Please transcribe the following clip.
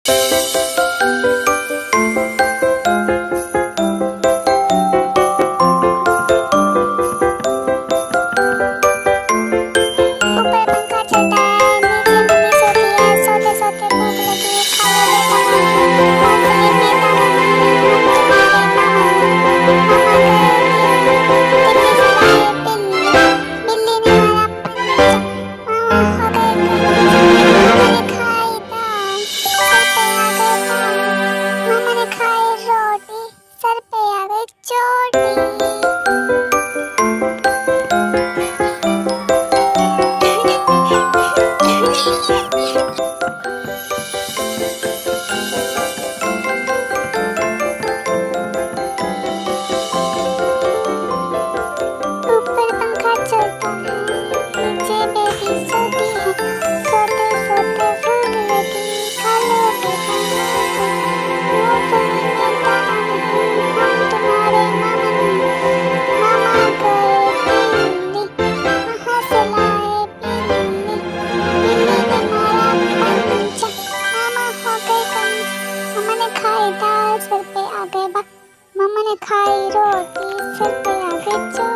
ऊपर पंखा चलता है, नीचे मम्मी सोती है, सोते सोते भूख लगी है, खा लो बेटा खाना। मूंगफली पीता मामा ने, मम्मी मारे मामा ने। मामा गए टिफिन लाए बिल्ली, बिल्ली ने मारा पंजा, मामा हो गए कंजा। मामा ने खाई दाल, सर पे आ गए बाल। मामा ने खाई रोटी, सर पे आ गई चोटी। ऊपर पंखा चलता है, नीचे बेबी सोती है, सोते सोते भूख लगी, खा लो बेटा खाना। मूंगफली में दाल है, हम तुम्हारे मामा ने। मामा गए दिल्ली, वहाँ से लाए बिल्ली, बिल्ली ने मारा पंजा, मामा हो गए कंजा। मामा ने खाई दाल, सर पे आ गए बाल। मामा ने खाई रोटी, सर पे आ गई चोटी।